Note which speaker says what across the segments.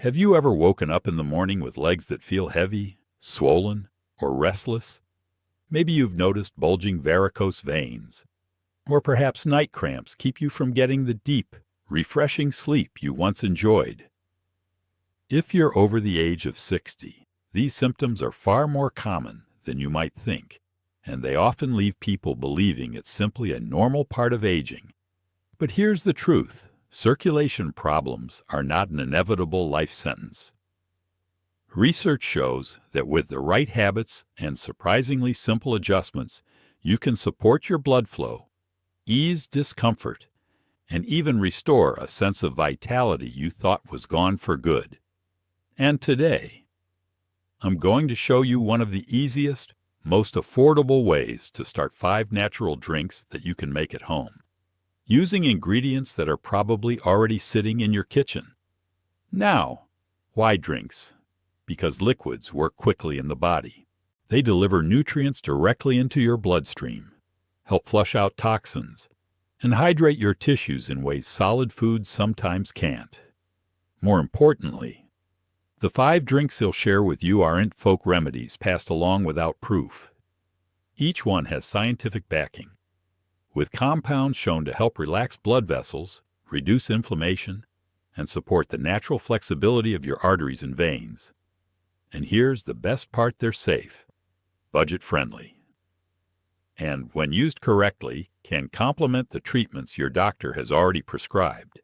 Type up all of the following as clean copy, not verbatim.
Speaker 1: Have you ever woken up in the morning with legs that feel heavy, swollen, or restless? Maybe you've noticed bulging varicose veins. Or perhaps night cramps keep you from getting the deep, refreshing sleep you once enjoyed. If you're over the age of 60, these symptoms are far more common than you might think, and they often leave people believing it's simply a normal part of aging. But here's the truth. Circulation problems are not an inevitable life sentence. Research shows that with the right habits and surprisingly simple adjustments, you can support your blood flow, ease discomfort, and even restore a sense of vitality you thought was gone for good. And today, I'm going to show you one of the easiest, most affordable ways to start 5 natural drinks that you can make at home, using ingredients that are probably already sitting in your kitchen. Now, why drinks? Because liquids work quickly in the body. They deliver nutrients directly into your bloodstream, help flush out toxins, and hydrate your tissues in ways solid foods sometimes can't. More importantly, the 5 drinks he'll share with you aren't folk remedies passed along without proof. Each one has scientific backing, with compounds shown to help relax blood vessels, reduce inflammation, and support the natural flexibility of your arteries and veins. And here's the best part: they're safe, budget-friendly, and when used correctly, can complement the treatments your doctor has already prescribed.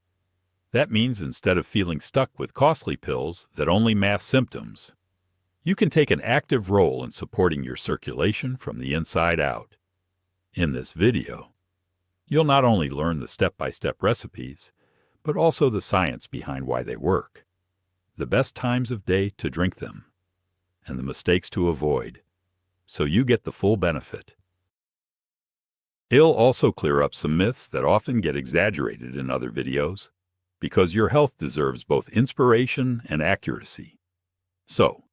Speaker 1: That means instead of feeling stuck with costly pills that only mask symptoms, you can take an active role in supporting your circulation from the inside out. In this video, you'll not only learn the step-by-step recipes, but also the science behind why they work, the best times of day to drink them, and the mistakes to avoid, so you get the full benefit. He'll also clear up some myths that often get exaggerated in other videos, because your health deserves both inspiration and accuracy. So,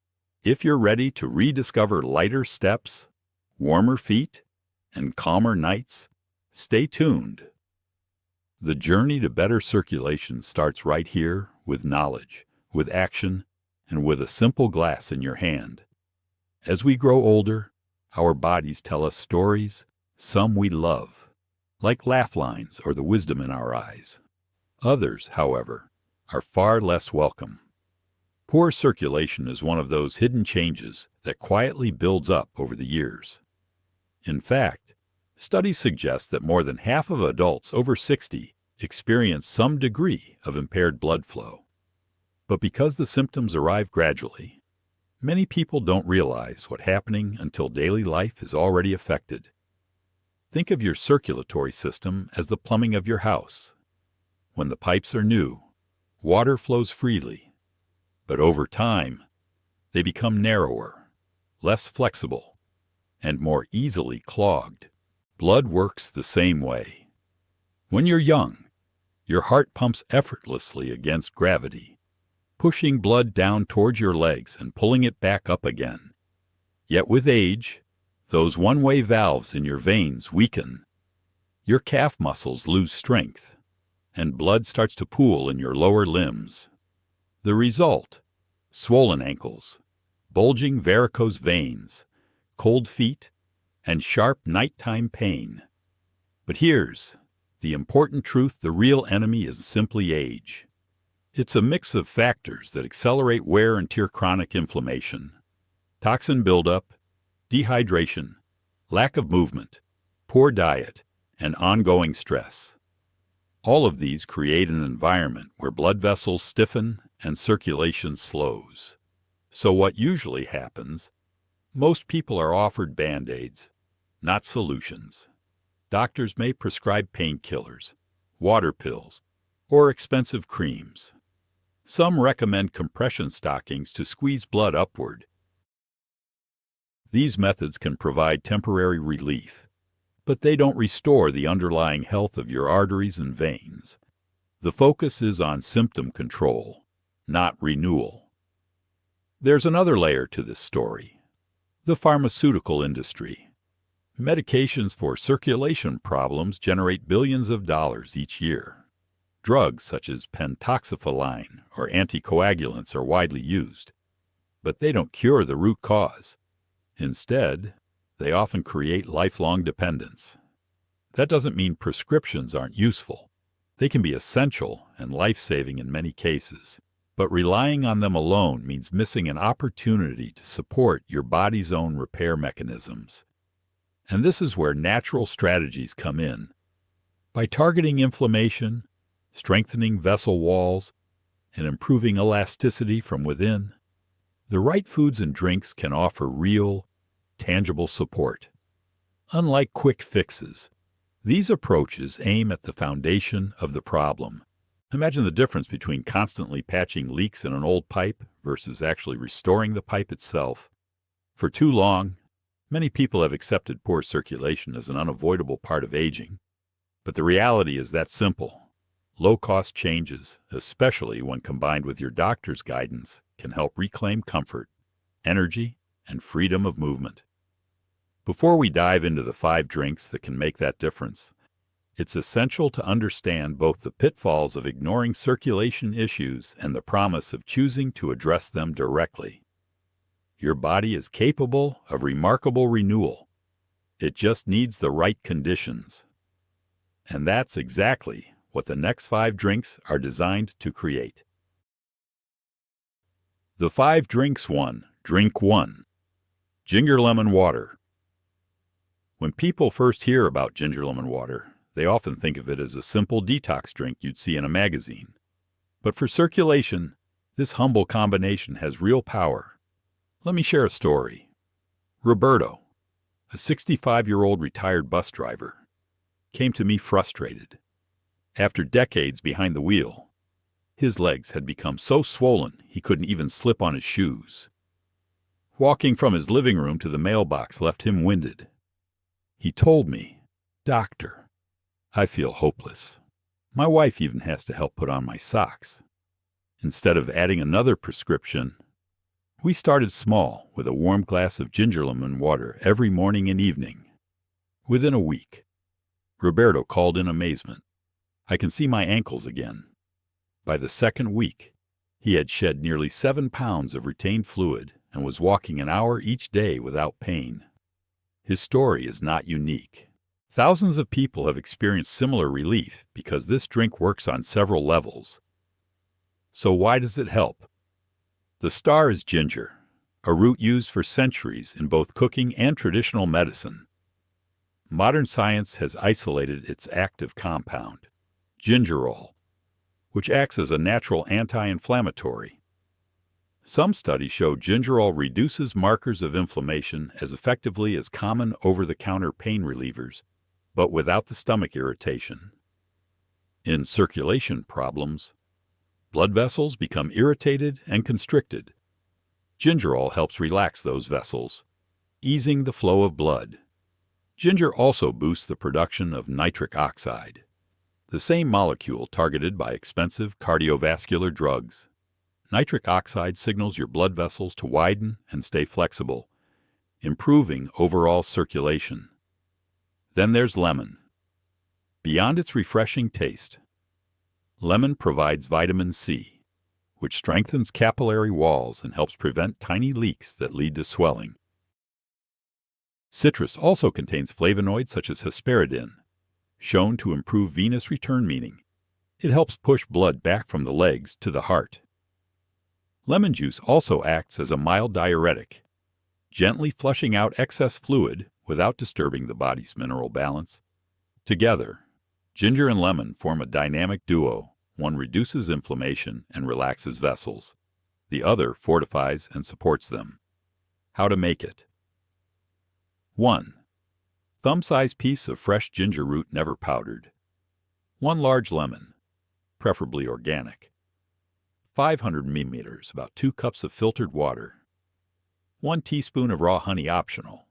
Speaker 1: if you're ready to rediscover lighter steps, warmer feet, and calmer nights, stay tuned. The journey to better circulation starts right here, with knowledge, with action, and with a simple glass in your hand. As we grow older, our bodies tell us stories, some we love, like laugh lines or the wisdom in our eyes. Others, however, are far less welcome. Poor circulation is one of those hidden changes that quietly builds up over the years. In fact, studies suggest that more than half of adults over 60 experience some degree of impaired blood flow. But because the symptoms arrive gradually, many people don't realize what's happening until daily life is already affected. Think of your circulatory system as the plumbing of your house. When the pipes are new, water flows freely, but over time, they become narrower, less flexible, and more easily clogged. Blood works the same way. When you're young, your heart pumps effortlessly against gravity, pushing blood down towards your legs and pulling it back up again. Yet with age, those one-way valves in your veins weaken, your calf muscles lose strength, and blood starts to pool in your lower limbs. The result: swollen ankles, bulging varicose veins, cold feet, and sharp nighttime pain. But here's the important truth: the real enemy is simply age. It's a mix of factors that accelerate wear and tear: chronic inflammation, toxin buildup, dehydration, lack of movement, poor diet, and ongoing stress. All of these create an environment where blood vessels stiffen and circulation slows. So what usually happens? Most people are offered Band-Aids, not solutions. Doctors may prescribe painkillers, water pills, or expensive creams. Some recommend compression stockings to squeeze blood upward. These methods can provide temporary relief, but they don't restore the underlying health of your arteries and veins. The focus is on symptom control, not renewal. There's another layer to this story: the pharmaceutical industry. Medications for circulation problems generate billions of dollars each year. Drugs such as pentoxifylline or anticoagulants are widely used, but they don't cure the root cause. Instead, they often create lifelong dependence. That doesn't mean prescriptions aren't useful. They can be essential and life-saving in many cases, but relying on them alone means missing an opportunity to support your body's own repair mechanisms. And this is where natural strategies come in. By targeting inflammation, strengthening vessel walls, and improving elasticity from within, the right foods and drinks can offer real, tangible support. Unlike quick fixes, these approaches aim at the foundation of the problem. Imagine the difference between constantly patching leaks in an old pipe versus actually restoring the pipe itself. For too long, many people have accepted poor circulation as an unavoidable part of aging. But the reality is that simple. Low-cost changes, especially when combined with your doctor's guidance, can help reclaim comfort, energy, and freedom of movement. Before we dive into the 5 drinks that can make that difference, it's essential to understand both the pitfalls of ignoring circulation issues and the promise of choosing to address them directly. Your body is capable of remarkable renewal. It just needs the right conditions. And that's exactly what the next 5 drinks are designed to create. The 5 drinks 1. Drink 1. Ginger lemon water. When people first hear about ginger lemon water, they often think of it as a simple detox drink you'd see in a magazine. But for circulation, this humble combination has real power. Let me share a story. Roberto, a 65-year-old retired bus driver, came to me frustrated. After decades behind the wheel, his legs had become so swollen he couldn't even slip on his shoes. Walking from his living room to the mailbox left him winded. He told me, "Doctor, I feel hopeless. My wife even has to help put on my socks." Instead of adding another prescription, we started small with a warm glass of ginger lemon water every morning and evening. Within a week, Roberto called in amazement. "I can see my ankles again." By the second week, he had shed nearly 7 pounds of retained fluid and was walking an hour each day without pain. His story is not unique. Thousands of people have experienced similar relief because this drink works on several levels. So why does it help? The star is ginger, a root used for centuries in both cooking and traditional medicine. Modern science has isolated its active compound, gingerol, which acts as a natural anti-inflammatory. Some studies show gingerol reduces markers of inflammation as effectively as common over-the-counter pain relievers, but without the stomach irritation. In circulation problems, blood vessels become irritated and constricted. Gingerol helps relax those vessels, easing the flow of blood. Ginger also boosts the production of nitric oxide, the same molecule targeted by expensive cardiovascular drugs. Nitric oxide signals your blood vessels to widen and stay flexible, improving overall circulation. Then there's lemon. Beyond its refreshing taste, lemon provides vitamin C, which strengthens capillary walls and helps prevent tiny leaks that lead to swelling. Citrus also contains flavonoids such as hesperidin, shown to improve venous return, meaning it helps push blood back from the legs to the heart. Lemon juice also acts as a mild diuretic, gently flushing out excess fluid without disturbing the body's mineral balance. Together, ginger and lemon form a dynamic duo. One reduces inflammation and relaxes vessels. The other fortifies and supports them. How to make it. 1. Thumb-sized piece of fresh ginger root never powdered. 1 large lemon, preferably organic. 500 milliliters, about 2 cups of filtered water. 1 teaspoon of raw honey optional.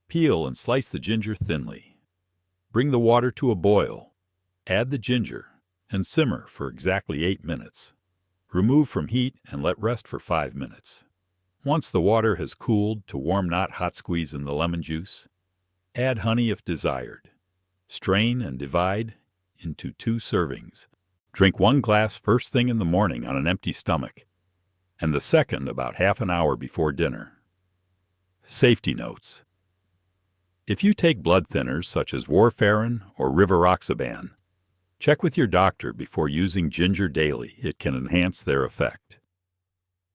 Speaker 1: Peel and slice the ginger thinly. Bring the water to a boil. Add the ginger and simmer for exactly 8 minutes. Remove from heat and let rest for 5 minutes. Once the water has cooled to warm, not hot squeeze in the lemon juice, add honey if desired. Strain and divide into 2 servings. Drink 1 glass first thing in the morning on an empty stomach, and the second about half an hour before dinner. Safety notes. If you take blood thinners such as warfarin or rivaroxaban, check with your doctor before using ginger daily. It can enhance their effect.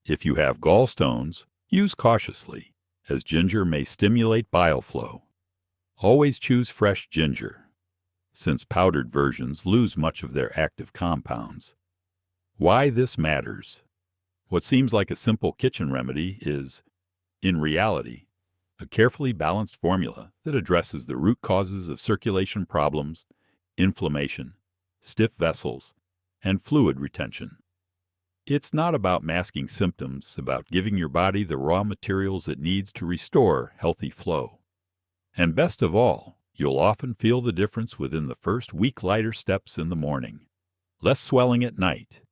Speaker 1: If you have gallstones, use cautiously, as ginger may stimulate bile flow. Always choose fresh ginger, since powdered versions lose much of their active compounds. Why this matters. What seems like a simple kitchen remedy is, in reality, a carefully balanced formula that addresses the root causes of circulation problems, inflammation, stiff vessels, and fluid retention. It's not about masking symptoms, about giving your body the raw materials it needs to restore healthy flow. And best of all, you'll often feel the difference within the first week. Lighter steps in the morning, less swelling at night,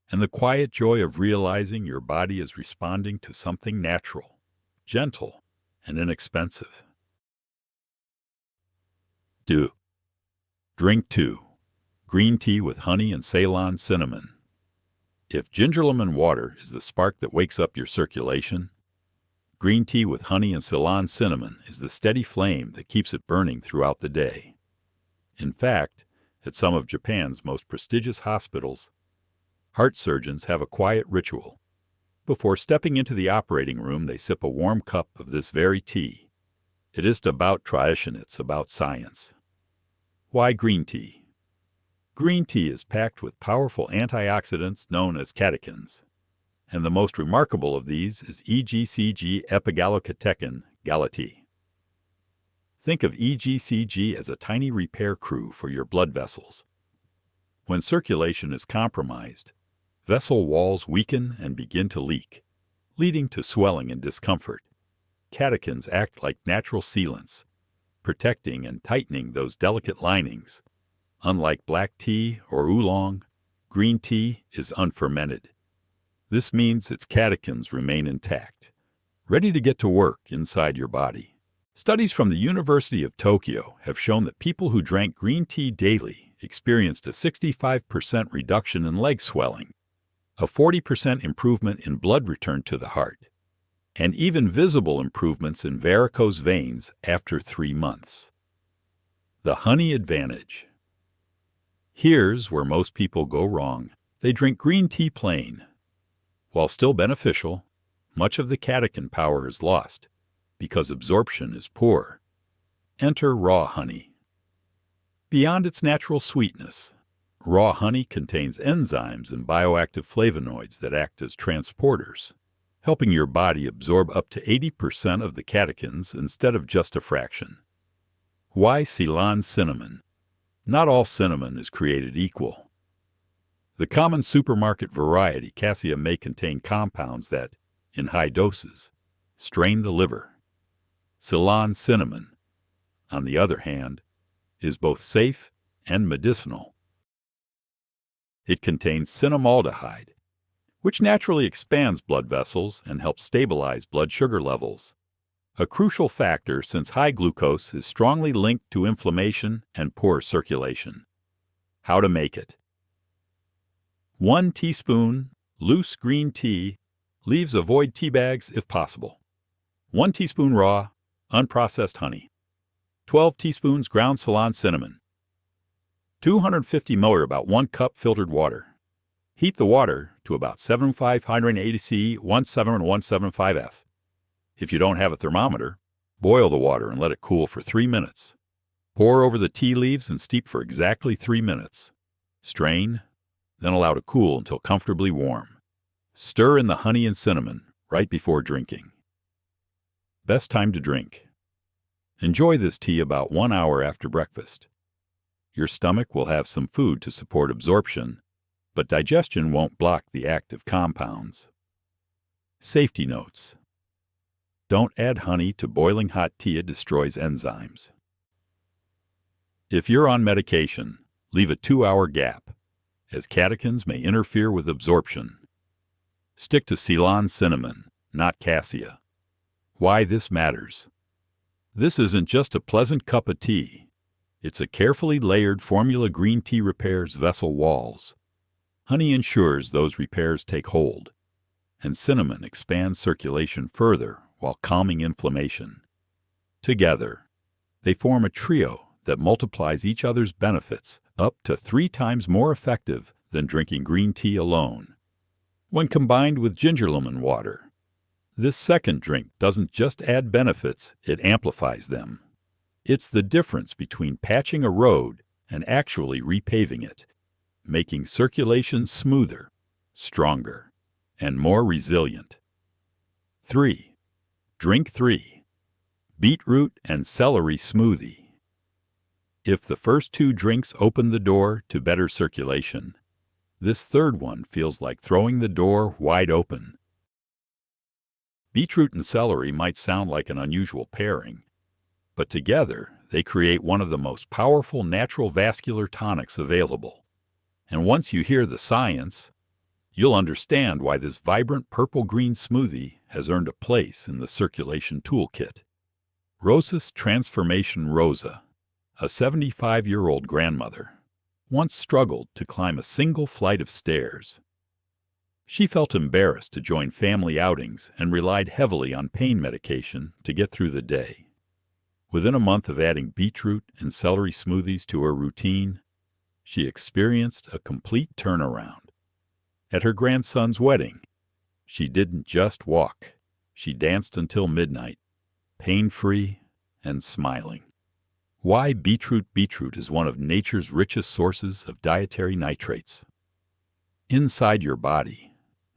Speaker 1: and the quiet joy of realizing your body is responding to something natural, gentle, and inexpensive. Drink 2. Green tea with honey and Ceylon cinnamon. If ginger lemon water is the spark that wakes up your circulation, green tea with honey and Ceylon cinnamon is the steady flame that keeps it burning throughout the day. In fact, at some of Japan's most prestigious hospitals, heart surgeons have a quiet ritual. Before stepping into the operating room, they sip a warm cup of this very tea. It isn't about tradition, it's about science. Why green tea? Green tea is packed with powerful antioxidants known as catechins, and the most remarkable of these is EGCG epigallocatechin galatea. Think of EGCG as a tiny repair crew for your blood vessels. When circulation is compromised, vessel walls weaken and begin to leak, leading to swelling and discomfort. Catechins act like natural sealants, protecting and tightening those delicate linings. Unlike black tea or oolong, green tea is unfermented. This means its catechins remain intact, ready to get to work inside your body. Studies from the University of Tokyo have shown that people who drank green tea daily experienced a 65% reduction in leg swelling, a 40% improvement in blood return to the heart, and even visible improvements in varicose veins after 3 months. The honey advantage. Here's where most people go wrong. They drink green tea plain. While still beneficial, much of the catechin power is lost because absorption is poor. Enter raw honey. Beyond its natural sweetness, raw honey contains enzymes and bioactive flavonoids that act as transporters, helping your body absorb up to 80% of the catechins instead of just a fraction. Why Ceylon cinnamon? Not all cinnamon is created equal. The common supermarket variety cassia may contain compounds that, in high doses, strain the liver. Ceylon cinnamon, on the other hand, is both safe and medicinal. It contains cinnamaldehyde, which naturally expands blood vessels and helps stabilize blood sugar levels, a crucial factor since high glucose is strongly linked to inflammation and poor circulation. How to make it. 1 teaspoon loose green tea, leaves avoid tea bags if possible. 1 teaspoon raw, unprocessed honey. 12 teaspoons ground Ceylon cinnamon. 250 ml, about 1 cup filtered water. Heat the water to about 7580 C, 17175 F. If you don't have a thermometer, boil the water and let it cool for 3 minutes. Pour over the tea leaves and steep for exactly 3 minutes. Strain, then allow to cool until comfortably warm. Stir in the honey and cinnamon right before drinking. Best time to drink. Enjoy this tea about 1 hour after breakfast. Your stomach will have some food to support absorption, but digestion won't block the active compounds. Safety notes. Don't add honey to boiling hot tea, it destroys enzymes. If you're on medication, leave a 2-hour gap, as catechins may interfere with absorption. Stick to Ceylon cinnamon, not cassia. Why this matters. This isn't just a pleasant cup of tea. It's a carefully layered formula. Green tea repairs vessel walls, Honey ensures those repairs take hold, and cinnamon expands circulation further while calming inflammation. Together, they form a trio that multiplies each other's benefits up to 3 times more effective than drinking green tea alone. When combined with ginger lemon water, this second drink doesn't just add benefits, it amplifies them. It's the difference between patching a road and actually repaving it, making circulation smoother, stronger, and more resilient. 3. Drink 3. Beetroot and celery smoothie. If the first 2 drinks open the door to better circulation, this third one feels like throwing the door wide open. Beetroot and celery might sound like an unusual pairing, but together they create one of the most powerful natural vascular tonics available. And once you hear the science, you'll understand why this vibrant purple-green smoothie has earned a place in the circulation toolkit. Rosa's transformation. Rosa, a 75-year-old grandmother, once struggled to climb a single flight of stairs. She felt embarrassed to join family outings and relied heavily on pain medication to get through the day. Within a month of adding beetroot and celery smoothies to her routine, she experienced a complete turnaround. At her grandson's wedding, she didn't just walk. She danced until midnight, pain-free and smiling. Why beetroot? Beetroot is one of nature's richest sources of dietary nitrates. Inside your body,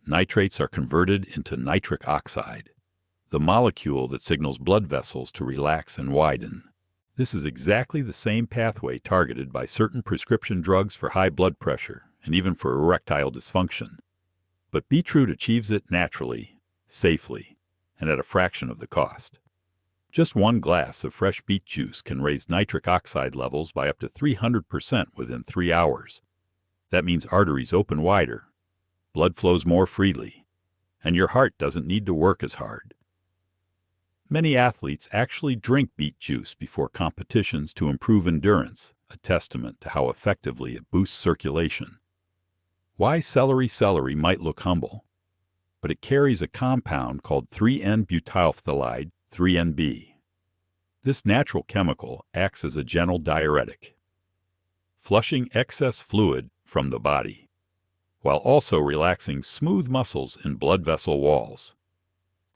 Speaker 1: nitrates are converted into nitric oxide, the molecule that signals blood vessels to relax and widen. This is exactly the same pathway targeted by certain prescription drugs for high blood pressure and even for erectile dysfunction. But beetroot achieves it naturally, safely, and at a fraction of the cost. Just 1 glass of fresh beet juice can raise nitric oxide levels by up to 300% within 3 hours. That means arteries open wider, blood flows more freely, and your heart doesn't need to work as hard. Many athletes actually drink beet juice before competitions to improve endurance, a testament to how effectively it boosts circulation. Why celery? Celery might look humble, but it carries a compound called 3N-butylphthalide, 3NB. This natural chemical acts as a gentle diuretic, flushing excess fluid from the body, while also relaxing smooth muscles in blood vessel walls.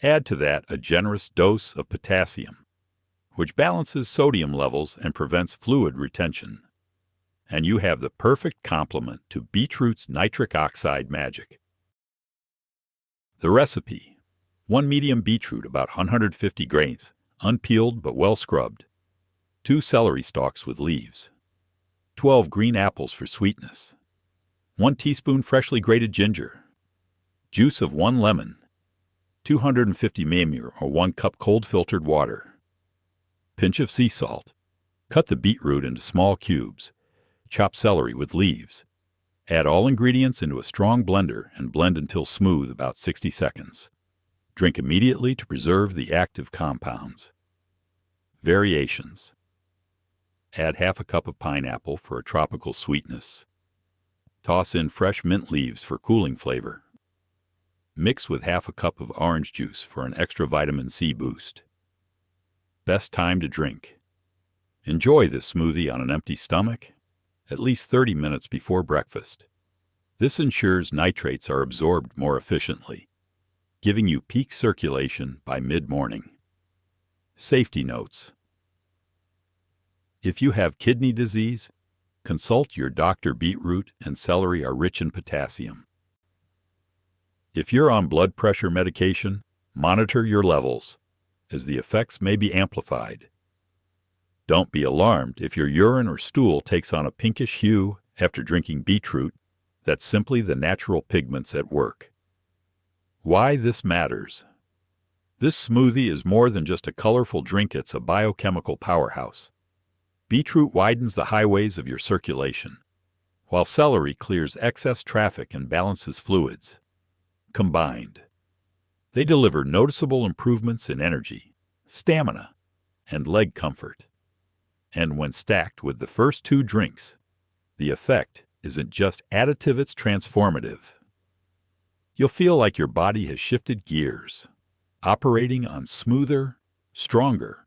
Speaker 1: Add to that a generous dose of potassium, which balances sodium levels and prevents fluid retention. And you have the perfect complement to beetroot's nitric oxide magic. The recipe: 1 medium beetroot, about 150 grains, unpeeled but well scrubbed. 2 celery stalks with leaves. 12 green apples for sweetness. 1 teaspoon freshly grated ginger. Juice of 1 lemon. 250 ml or 1 cup cold filtered water. Pinch of sea salt. Cut the beetroot into small cubes. Chop celery with leaves. Add all ingredients into a strong blender and blend until smooth, about 60 seconds. Drink immediately to preserve the active compounds. Variations: add half a cup of pineapple for a tropical sweetness. Toss in fresh mint leaves for cooling flavor. Mix with half a cup of orange juice for an extra vitamin C boost. Best time to drink: enjoy this smoothie on an empty stomach, at least 30 minutes before breakfast. This ensures nitrates are absorbed more efficiently, giving you peak circulation by mid-morning. Safety notes: if you have kidney disease, consult your doctor. Beetroot and celery are rich in potassium. If you're on blood pressure medication, monitor your levels, as the effects may be amplified. Don't be alarmed if your urine or stool takes on a pinkish hue after drinking beetroot. That's simply the natural pigments at work. Why this matters: this smoothie is more than just a colorful drink, it's a biochemical powerhouse. Beetroot widens the highways of your circulation, while celery clears excess traffic and balances fluids. Combined, they deliver noticeable improvements in energy, stamina, and leg comfort. And when stacked with the first 2 drinks, the effect isn't just additive, it's transformative. You'll feel like your body has shifted gears, operating on smoother, stronger,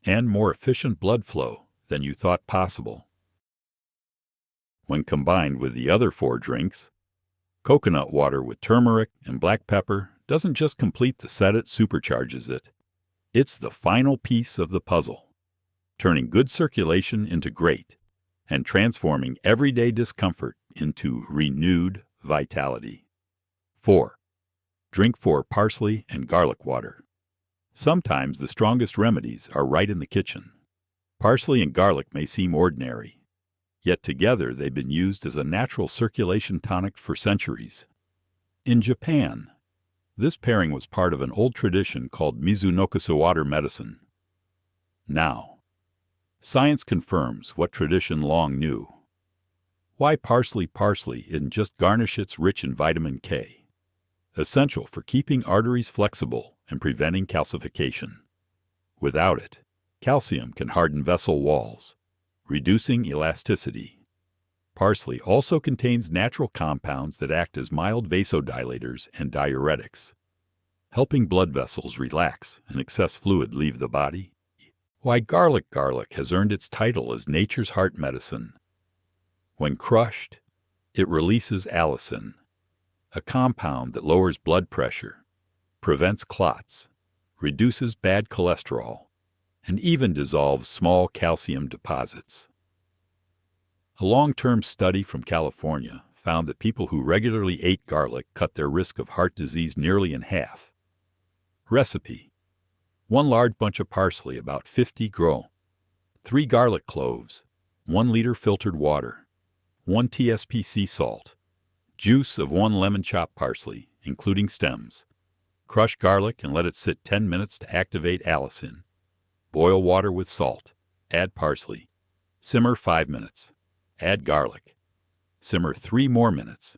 Speaker 1: and more efficient blood flow than you thought possible. When combined with the other 4 drinks, coconut water with turmeric and black pepper doesn't just complete the set, it supercharges it. It's the final piece of the puzzle, turning good circulation into great and transforming everyday discomfort into renewed vitality. 4. Drink 4 parsley and garlic water. Sometimes the strongest remedies are right in the kitchen. Parsley and garlic may seem ordinary, yet together they've been used as a natural circulation tonic for centuries. In Japan, this pairing was part of an old tradition called Mizunokusa water medicine. Now, science confirms what tradition long knew. Why parsley? Parsley isn't just garnish, it's rich in vitamin K, essential for keeping arteries flexible and preventing calcification. Without it, calcium can harden vessel walls, reducing elasticity. Parsley also contains natural compounds that act as mild vasodilators and diuretics, helping blood vessels relax and excess fluid leave the body. Why garlic? Garlic has earned its title as nature's heart medicine. When crushed, it releases allicin, a compound that lowers blood pressure, prevents clots, reduces bad cholesterol, and even dissolves small calcium deposits. A long-term study from California found that people who regularly ate garlic cut their risk of heart disease nearly in half. Recipe: 1 large bunch of parsley, about 50 grow, 3 garlic cloves, 1 liter filtered water, 1 tsp sea salt, juice of 1 lemon, chopped parsley, including stems. Crush garlic and let it sit 10 minutes to activate allicin. Boil water with salt. Add parsley. Simmer 5 minutes. Add garlic. Simmer 3 more minutes.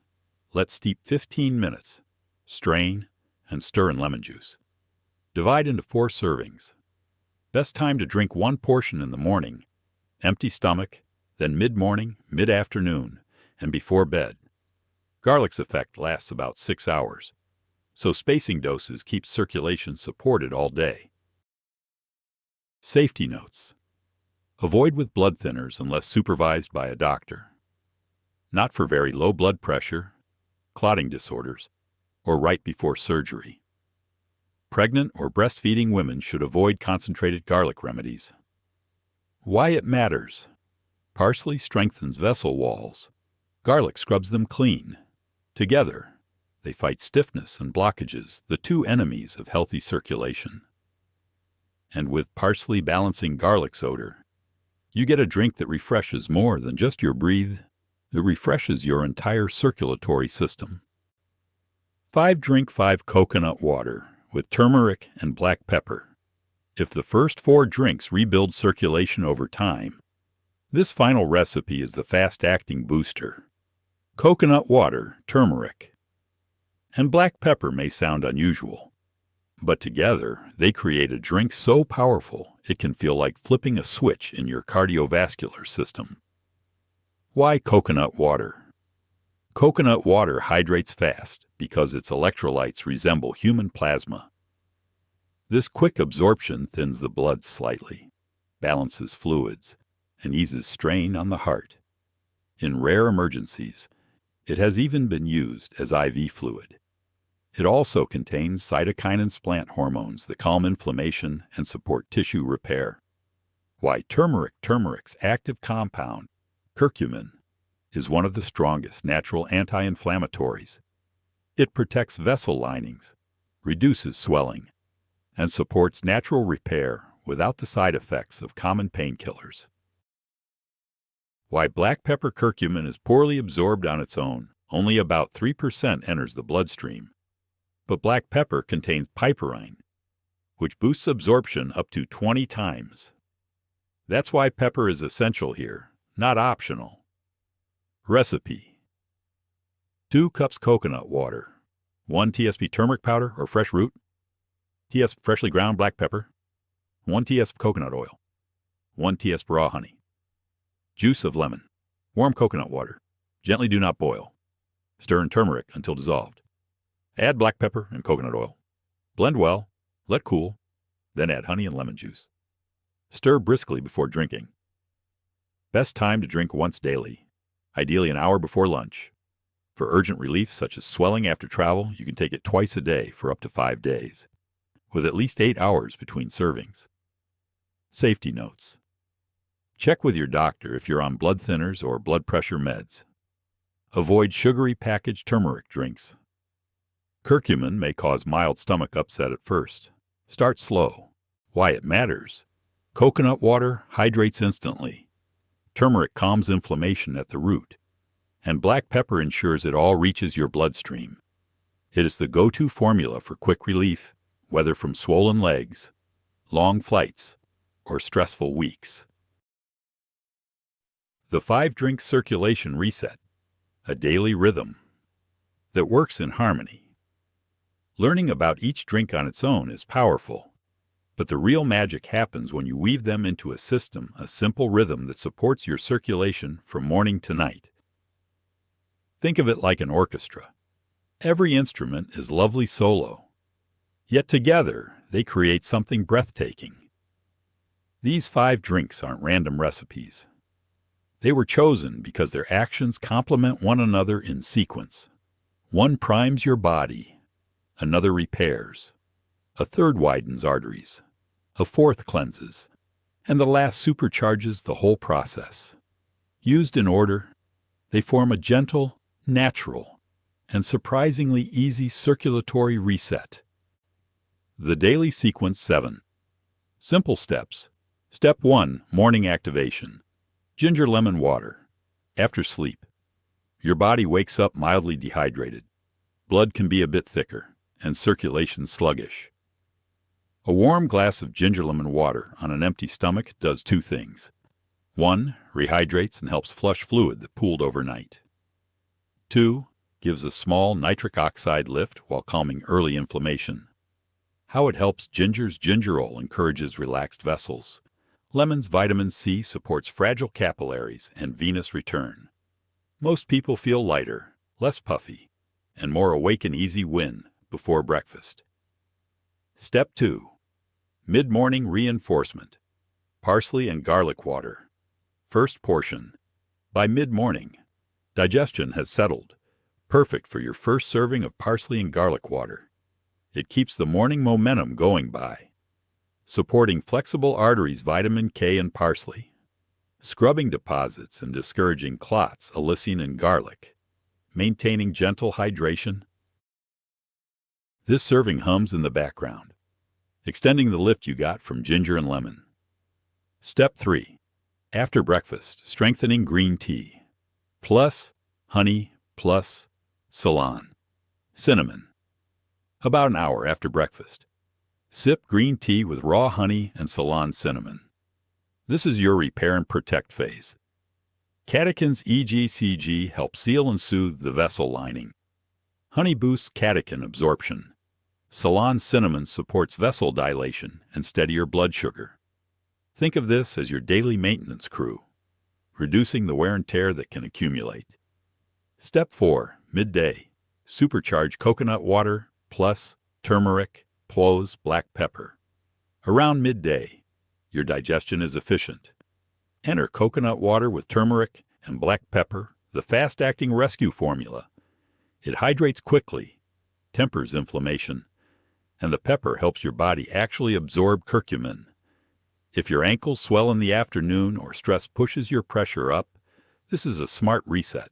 Speaker 1: Let steep 15 minutes. Strain and stir in lemon juice. Divide into 4 servings. Best time to drink 1 portion in the morning, empty stomach, then mid-morning, mid-afternoon, and before bed. Garlic's effect lasts about 6 hours, so spacing doses keep circulation supported all day. Safety notes: avoid with blood thinners unless supervised by a doctor. Not for very low blood pressure, clotting disorders, or right before surgery. Pregnant or breastfeeding women should avoid concentrated garlic remedies. Why it matters: parsley strengthens vessel walls. Garlic scrubs them clean. Together, they fight stiffness and blockages, the 2 enemies of healthy circulation. And with parsley balancing garlic's odor, you get a drink that refreshes more than just your breath. It refreshes your entire circulatory system. 5. Drink 5 coconut water with turmeric and black pepper. If the first 4 drinks rebuild circulation over time, this final recipe is the fast-acting booster. Coconut water, turmeric, and black pepper may sound unusual, but together they create a drink so powerful it can feel like flipping a switch in your cardiovascular system. Why coconut water? Coconut water hydrates fast because its electrolytes resemble human plasma. This quick absorption thins the blood slightly, balances fluids, and eases strain on the heart. In rare emergencies, it has even been used as IV fluid. It also contains cytokinins, plant hormones that calm inflammation and support tissue repair. Why turmeric? Turmeric's active compound, curcumin, is one of the strongest natural anti-inflammatories. It protects vessel linings, reduces swelling, and supports natural repair without the side effects of common painkillers. Why black pepper? Curcumin is poorly absorbed on its own. Only about 3% enters the bloodstream. But black pepper contains piperine, which boosts absorption up to 20 times. That's why pepper is essential here, not optional. Recipe: 2 cups coconut water, 1 tsp turmeric powder or fresh root, tsp freshly ground black pepper, 1 tsp coconut oil, 1 tsp raw honey, juice of lemon, warm coconut water, Gently do not boil. Stir in turmeric until dissolved. Add black pepper and coconut oil. Blend well, let cool, then add honey and lemon juice. Stir briskly before drinking. Best time to drink once daily, ideally an hour before lunch. For urgent relief such as swelling after travel, you can take it twice a day for up to 5 days, with at least 8 hours between servings. Safety notes. Check with your doctor if you're on blood thinners or blood pressure meds. Avoid sugary packaged turmeric drinks. Curcumin may cause mild stomach upset at first. Start slow. Why it matters. Coconut water hydrates instantly. Turmeric calms inflammation at the root. And black pepper ensures it all reaches your bloodstream. It is the go-to formula for quick relief, whether from swollen legs, long flights, or stressful weeks. The 5-drink circulation reset, a daily rhythm that works in harmony. Learning about each drink on its own is powerful, but the real magic happens when you weave them into a system, a simple rhythm that supports your circulation from morning to night. Think of it like an orchestra. Every instrument is lovely solo, yet together they create something breathtaking. These 5 drinks aren't random recipes. They were chosen because their actions complement one another in sequence. One primes your body, another repairs, a third widens arteries, a fourth cleanses, and the last supercharges the whole process. Used in order, they form a gentle, natural, and surprisingly easy circulatory reset. The Daily Sequence 7. Simple steps. Step 1. Morning activation. Ginger lemon water. After sleep. Your body wakes up mildly dehydrated. Blood can be a bit thicker, and circulation sluggish. A warm glass of ginger lemon water on an empty stomach does 2 things. 1. Rehydrates and helps flush fluid that pooled overnight. 2. Gives a small nitric oxide lift while calming early inflammation. How it helps: ginger's gingerol encourages relaxed vessels. Lemon's vitamin C supports fragile capillaries and venous return. Most people feel lighter, less puffy, and more awake and easy before breakfast. Step 2. Mid-morning reinforcement. Parsley and garlic water. First portion. By mid-morning, digestion has settled. Perfect for your first serving of parsley and garlic water. It keeps the morning momentum going by. Supporting flexible arteries, vitamin K and parsley. Scrubbing deposits and discouraging clots, allicin and garlic. Maintaining gentle hydration. This serving hums in the background, extending the lift you got from ginger and lemon. Step 3. After breakfast, strengthening green tea. Plus honey, plus Ceylon. Cinnamon. About an hour after breakfast. Sip green tea with raw honey and Ceylon cinnamon. This is your repair and protect phase. Catechins EGCG help seal and soothe the vessel lining. Honey boosts catechin absorption. Ceylon cinnamon supports vessel dilation and steadier blood sugar. Think of this as your daily maintenance crew, reducing the wear and tear that can accumulate. Step 4. Midday. Supercharge coconut water plus turmeric, cloves, black pepper. Around midday, your digestion is efficient. Enter coconut water with turmeric and black pepper, the fast-acting rescue formula. It hydrates quickly, tempers inflammation, and the pepper helps your body actually absorb curcumin. If your ankles swell in the afternoon or stress pushes your pressure up, this is a smart reset.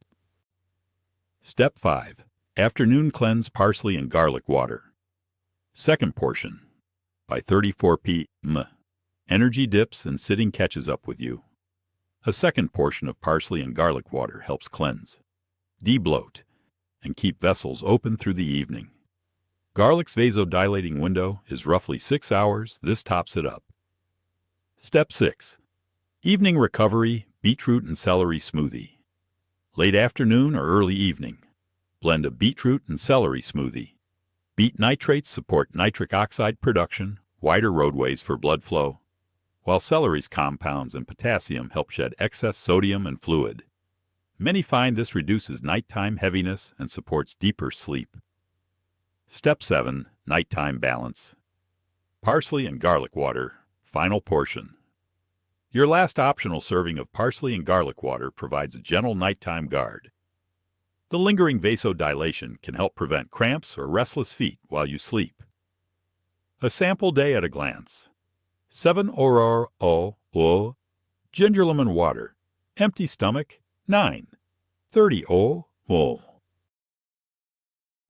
Speaker 1: Step 5. Afternoon cleanse parsley and garlic water. Second portion. By 34 p.m. Energy dips and sitting catches up with you. A second portion of parsley and garlic water helps cleanse, debloat, and keep vessels open through the evening. Garlic's vasodilating window is roughly 6 hours. This tops it up. Step 6. Evening recovery, beetroot and celery smoothie. Late afternoon or early evening. Blend a beetroot and celery smoothie. Beet nitrates support nitric oxide production, wider roadways for blood flow, while celery's compounds and potassium help shed excess sodium and fluid. Many find this reduces nighttime heaviness and supports deeper sleep. Step 7. Nighttime balance. Parsley and garlic water, final portion. Your last optional serving of parsley and garlic water provides a gentle nighttime guard. The lingering vasodilation can help prevent cramps or restless feet while you sleep. A sample day at a glance. 7 oror o ginger lemon water, empty stomach, 9. 30 o.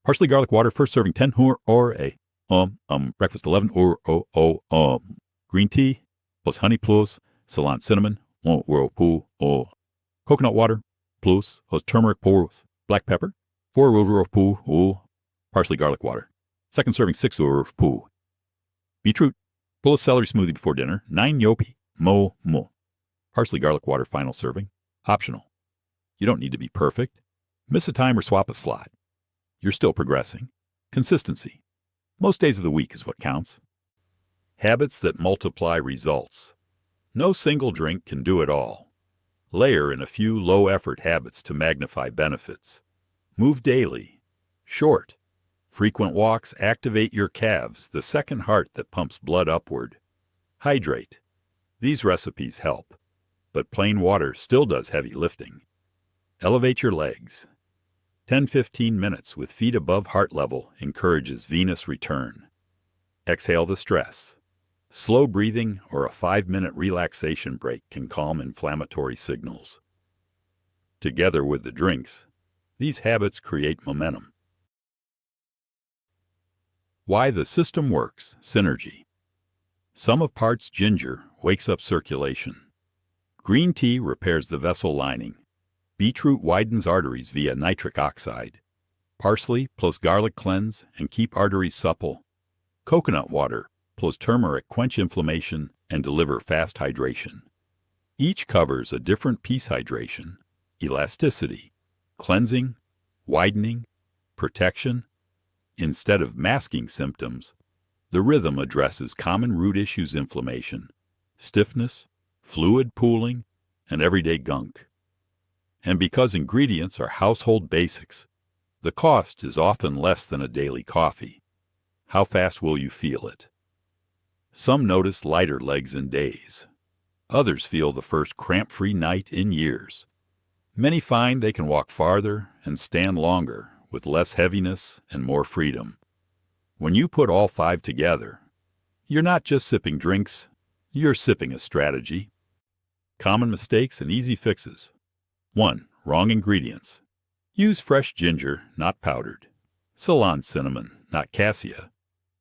Speaker 1: Parsley garlic water, first serving 10 or a. Breakfast 11 or green tea plus honey plus Ceylon cinnamon coconut water plus turmeric plus black pepper 4 parsley garlic water. Second serving 6 beetroot pull a celery smoothie before dinner 9 yopi parsley garlic water final serving optional. You don't need to be perfect. Miss a time or swap a slot. You're still progressing. Consistency. Most days of the week is what counts. Habits that multiply results. No single drink can do it all. Layer in a few low-effort habits to magnify benefits. Move daily. Short. Frequent walks activate your calves, the second heart that pumps blood upward. Hydrate. These recipes help, but plain water still does heavy lifting. Elevate your legs. 10-15 minutes with feet above heart level encourages venous return. Exhale the stress. Slow breathing or a 5-minute relaxation break can calm inflammatory signals. Together with the drinks, these habits create momentum. Why the system works. Synergy. Sum of parts ginger wakes up circulation. Green tea repairs the vessel lining. Beetroot widens arteries via nitric oxide. Parsley plus garlic cleanse and keep arteries supple. Coconut water plus turmeric quench inflammation and deliver fast hydration. Each covers a different piece: hydration, elasticity, cleansing, widening, protection. Instead of masking symptoms, the rhythm addresses common root issues: inflammation, stiffness, fluid pooling, and everyday gunk. And because ingredients are household basics, the cost is often less than a daily coffee. How fast will you feel it? Some notice lighter legs in days. Others feel the first cramp-free night in years. Many find they can walk farther and stand longer with less heaviness and more freedom. When you put all 5 together, you're not just sipping drinks, you're sipping a strategy. Common mistakes and easy fixes. 1. Wrong ingredients. Use fresh ginger, not powdered. Ceylon cinnamon, not cassia.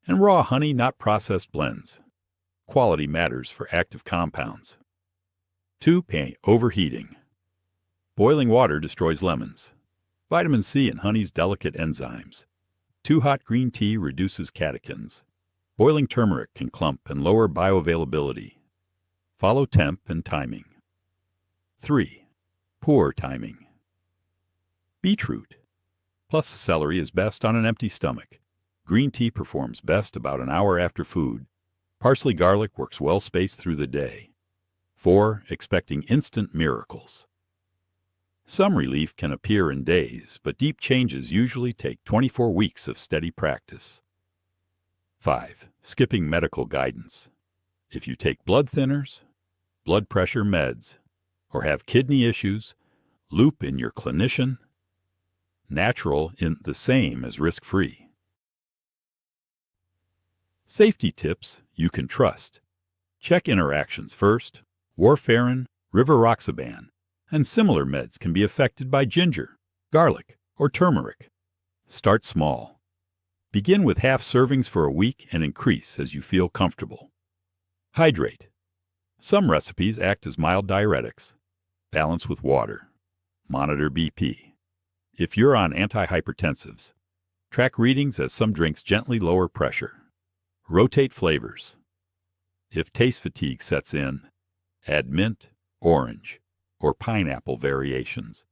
Speaker 1: And raw honey, not processed blends. Quality matters for active compounds. 2. Overheating. Boiling water destroys lemons. Vitamin C and honey's delicate enzymes. Too hot green tea reduces catechins. Boiling turmeric can clump and lower bioavailability. Follow temp and timing. 3. Poor timing. Beetroot plus celery is best on an empty stomach. Green tea performs best about an hour after food. Parsley garlic works well spaced through the day. 4. Expecting instant miracles. Some relief can appear in days, but deep changes usually take 24 weeks of steady practice. 5. Skipping medical guidance. If you take blood thinners, blood pressure meds, or have kidney issues, loop in your clinician. Natural in the same as risk-free. Safety tips you can trust. Check interactions first. Warfarin, rivaroxaban, and similar meds can be affected by ginger, garlic, or turmeric. Start small. Begin with half servings for a week and increase as you feel comfortable. Hydrate. Some recipes act as mild diuretics. Balance with water. Monitor BP. If you're on antihypertensives, track readings as some drinks gently lower pressure. Rotate flavors. If taste fatigue sets in, add mint, orange, or pineapple variations.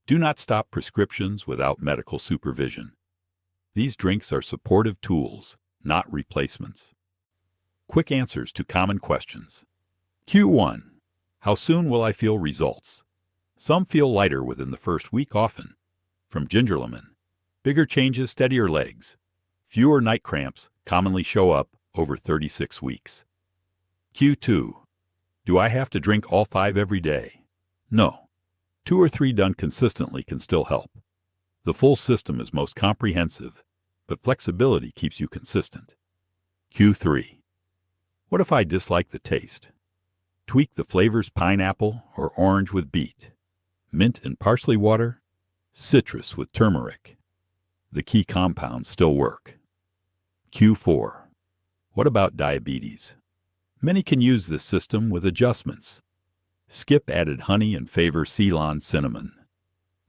Speaker 1: Do not stop prescriptions without medical supervision. These drinks are supportive tools, not replacements. Quick answers to common questions. Q1. How soon will I feel results? Some feel lighter within the first week often. From ginger lemon. Bigger changes, steadier legs. Fewer night cramps commonly show up over 36 weeks. Q2. Do I have to drink all 5 every day? No. 2 or 3 done consistently can still help. The full system is most comprehensive, but flexibility keeps you consistent. Q3. What if I dislike the taste? Tweak the flavors pineapple or orange with beet, mint and parsley water, citrus with turmeric. The key compounds still work. Q4. What about diabetes? Many can use this system with adjustments. Skip added honey and favor Ceylon cinnamon.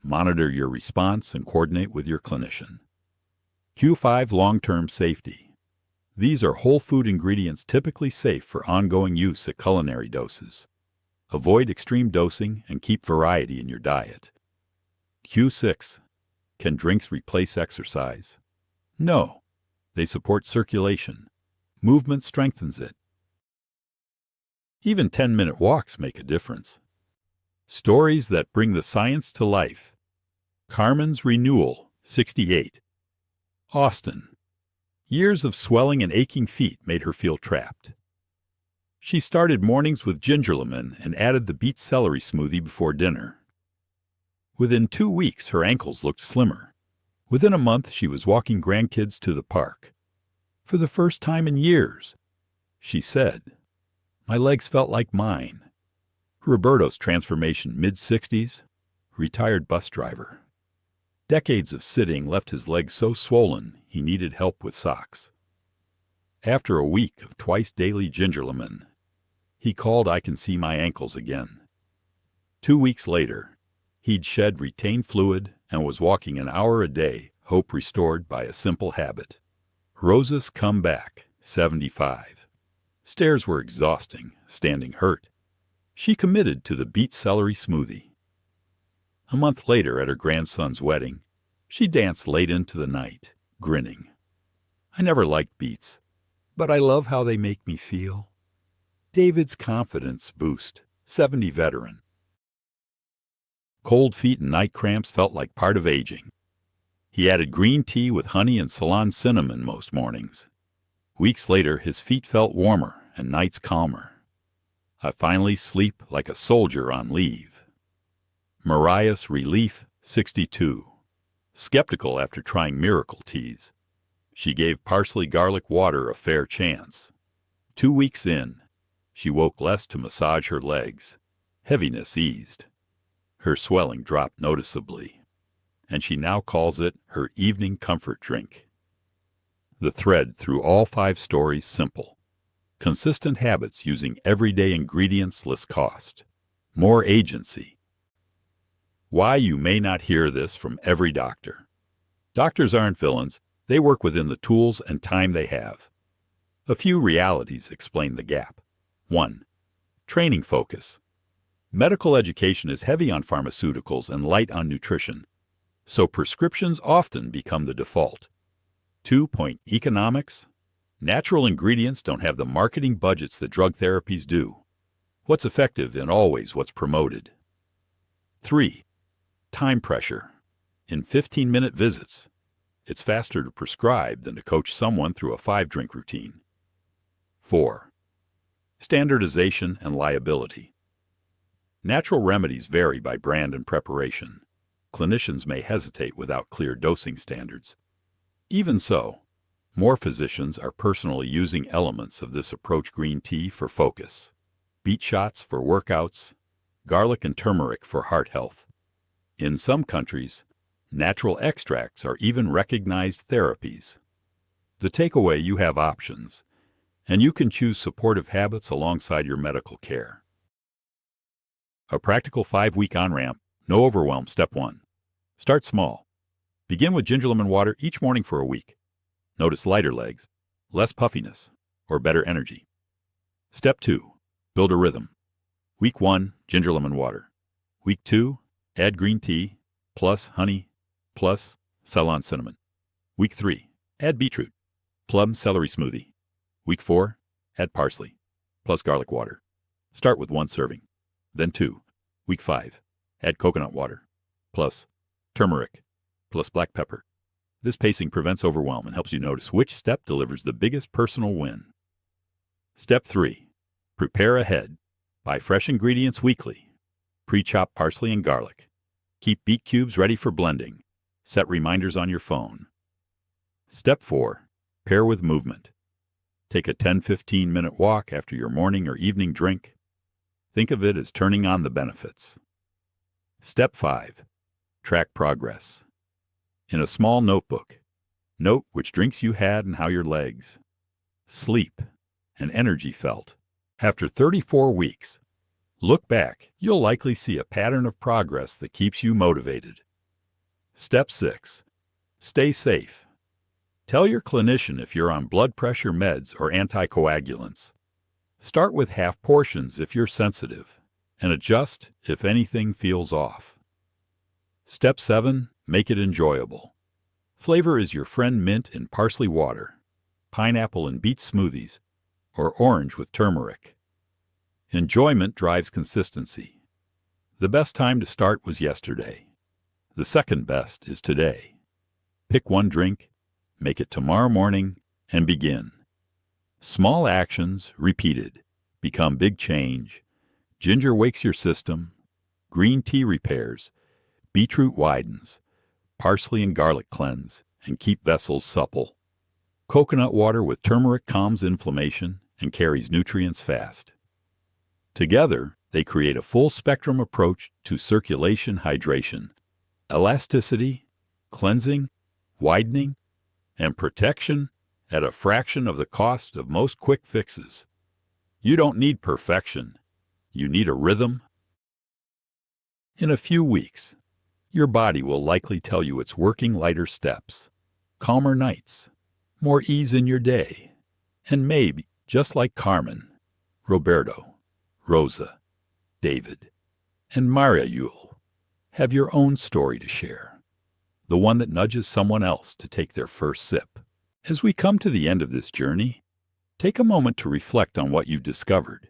Speaker 1: Monitor your response and coordinate with your clinician. Q5. Long-term safety. These are whole food ingredients typically safe for ongoing use at culinary doses. Avoid extreme dosing and keep variety in your diet. Q6. Can drinks replace exercise? No. They support circulation. Movement strengthens it. Even 10-minute walks make a difference. Stories that bring the science to life. Carmen's Renewal, 68. Austin. Years of swelling and aching feet made her feel trapped. She started mornings with ginger lemon and added the beet celery smoothie before dinner. Within 2 weeks, her ankles looked slimmer. Within a month, she was walking grandkids to the park. For the first time in years, she said, "My legs felt like mine." Roberto's transformation, mid-60s, retired bus driver. Decades of sitting left his legs so swollen he needed help with socks. After a week of twice daily ginger lemon, he called "I can see my ankles again." 2 weeks later, he'd shed retained fluid and was walking an hour a day, hope restored by a simple habit. Rosa's come back, 75. Stairs were exhausting, standing hurt. She committed to the beet celery smoothie. A month later, at her grandson's wedding, she danced late into the night, grinning. "I never liked beets, but I love how they make me feel." David's confidence boost, 70 veteran. Cold feet and night cramps felt like part of aging. He added green tea with honey and Ceylon cinnamon most mornings. Weeks later, his feet felt warmer and nights calmer. "I finally sleep like a soldier on leave." Mariah's Relief, 62. Skeptical after trying miracle teas, she gave parsley garlic water a fair chance. 2 weeks in, she woke less to massage her legs. Heaviness eased. Her swelling dropped noticeably, and she now calls it her evening comfort drink. The thread through all 5 stories simple. Consistent habits using everyday ingredients less cost. More agency. Why you may not hear this from every doctor. Doctors aren't villains. They work within the tools and time they have. A few realities explain the gap. 1. Training focus. Medical education is heavy on pharmaceuticals and light on nutrition, so prescriptions often become the default. 2. Economics. Natural ingredients don't have the marketing budgets that drug therapies do. What's effective and always what's promoted. 3. Time pressure. In 15-minute visits, it's faster to prescribe than to coach someone through a 5-drink routine. 4. Standardization and liability. Natural remedies vary by brand and preparation. Clinicians may hesitate without clear dosing standards. Even so, more physicians are personally using elements of this approach: green tea for focus, beet shots for workouts, garlic and turmeric for heart health. In some countries, natural extracts are even recognized therapies. The takeaway: you have options, and you can choose supportive habits alongside your medical care. A practical 5-week on-ramp, no overwhelm. Step 1. Start small. Begin with ginger lemon water each morning for a week. Notice lighter legs, less puffiness, or better energy. Step 2. Build a rhythm. Week 1, ginger lemon water. Week 2, add green tea, plus honey, plus Ceylon cinnamon. Week 3, add beetroot, plum celery smoothie. Week 4, add parsley, plus garlic water. Start with 1 serving. Then 2. Week 5, Add coconut water, plus turmeric, plus black pepper. This pacing prevents overwhelm and helps you notice which step delivers the biggest personal win. Step 3. Prepare ahead. Buy fresh ingredients weekly. Pre-chop parsley and garlic. Keep beet cubes ready for blending. Set reminders on your phone. Step 4. Pair with movement. Take a 10-15 minute walk after your morning or evening drink. Think of it as turning on the benefits. Step 5. Track progress. In a small notebook, note which drinks you had and how your legs, sleep, and energy felt. After 34 weeks, look back. You'll likely see a pattern of progress that keeps you motivated. Step 6. Stay safe. Tell your clinician if you're on blood pressure meds or anticoagulants. Start with half portions if you're sensitive, and adjust if anything feels off. Step 7. Make it enjoyable. Flavor is your friend mint in parsley water, pineapple in beet smoothies, or orange with turmeric. Enjoyment drives consistency. The best time to start was yesterday. The second best is today. Pick one drink, make it tomorrow morning, and begin. Small actions, repeated, become big change. Ginger wakes your system. Green tea repairs. Beetroot widens. Parsley and garlic cleanse and keep vessels supple. Coconut water with turmeric calms inflammation and carries nutrients fast. Together, they create a full-spectrum approach to circulation hydration, elasticity, cleansing, widening, and protection at a fraction of the cost of most quick fixes. You don't need perfection. You need a rhythm. In a few weeks, your body will likely tell you it's working lighter steps, calmer nights, more ease in your day, and maybe, just like Carmen, Roberto, Rosa, David, and Maria, you'll have your own story to share, the one that nudges someone else to take their first sip. As we come to the end of this journey, take a moment to reflect on what you've discovered.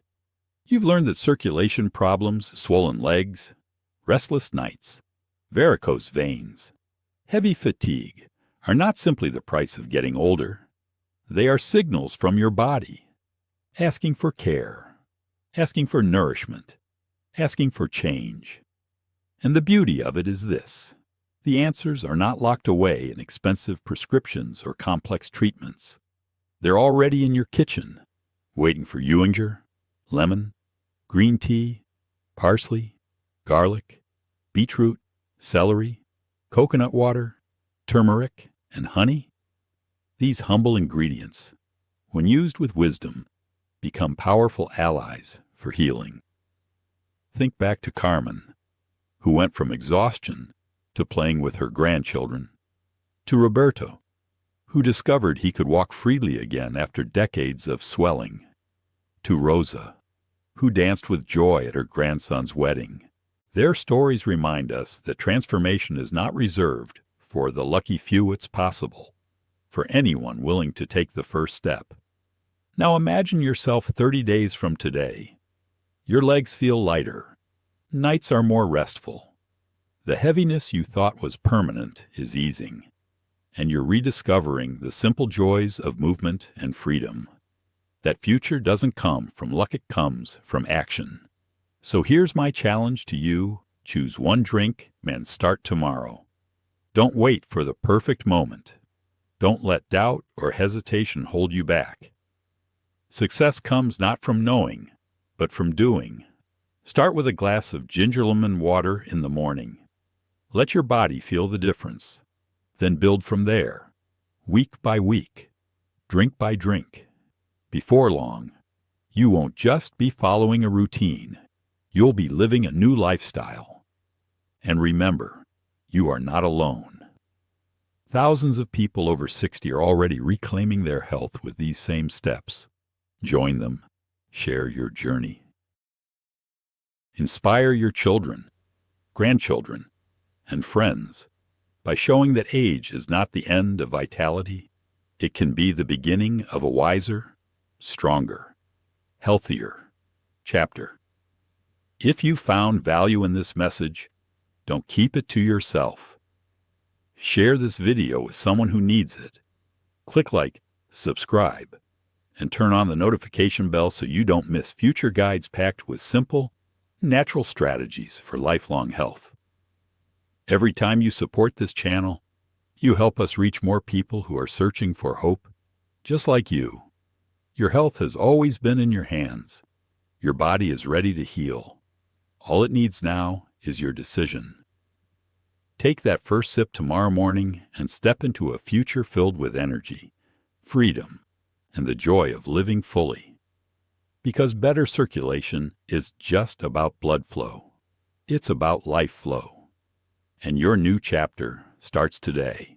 Speaker 1: You've learned that circulation problems, swollen legs, restless nights, varicose veins, heavy fatigue are not simply the price of getting older. They are signals from your body, asking for care, asking for nourishment, asking for change. And the beauty of it is this: the answers are not locked away in expensive prescriptions or complex treatments. They're already in your kitchen, waiting for ginger, lemon, green tea, parsley, garlic, beetroot, celery, coconut water, turmeric, and honey. These humble ingredients, when used with wisdom, become powerful allies for healing. Think back to Carmen, who went from exhaustion to playing with her grandchildren, to Roberto, who discovered he could walk freely again after decades of swelling, to Rosa, who danced with joy at her grandson's wedding. Their stories remind us that transformation is not reserved for the lucky few. It's possible for anyone willing to take the first step. Now imagine yourself 30 days from today. Your legs feel lighter. Nights are more restful. The heaviness you thought was permanent is easing, and you're rediscovering the simple joys of movement and freedom. That future doesn't come from luck, it comes from action. So here's my challenge to you: choose one drink and start tomorrow. Don't wait for the perfect moment. Don't let doubt or hesitation hold you back. Success comes not from knowing, but from doing. Start with a glass of ginger lemon water in the morning. Let your body feel the difference. Then build from there, week by week, drink by drink. Before long, you won't just be following a routine. You'll be living a new lifestyle. And remember, you are not alone. Thousands of people over 60 are already reclaiming their health with these same steps. Join them. Share your journey. Inspire your children, grandchildren, and friends by showing that age is not the end of vitality. It can be the beginning of a wiser, stronger, healthier chapter. If you found value in this message, Don't keep it to yourself. Share this video with someone who needs it. Click like, subscribe, and turn on the notification bell so you don't miss future guides packed with simple, natural strategies for lifelong health. Every time you support this channel, you help us reach more people who are searching for hope, just like you. Your health has always been in your hands. Your body is ready to heal. All it needs now is your decision. Take that first sip tomorrow morning and step into a future filled with energy, freedom, and the joy of living fully. Because better circulation is just about blood flow. It's about life flow. And your new chapter starts today.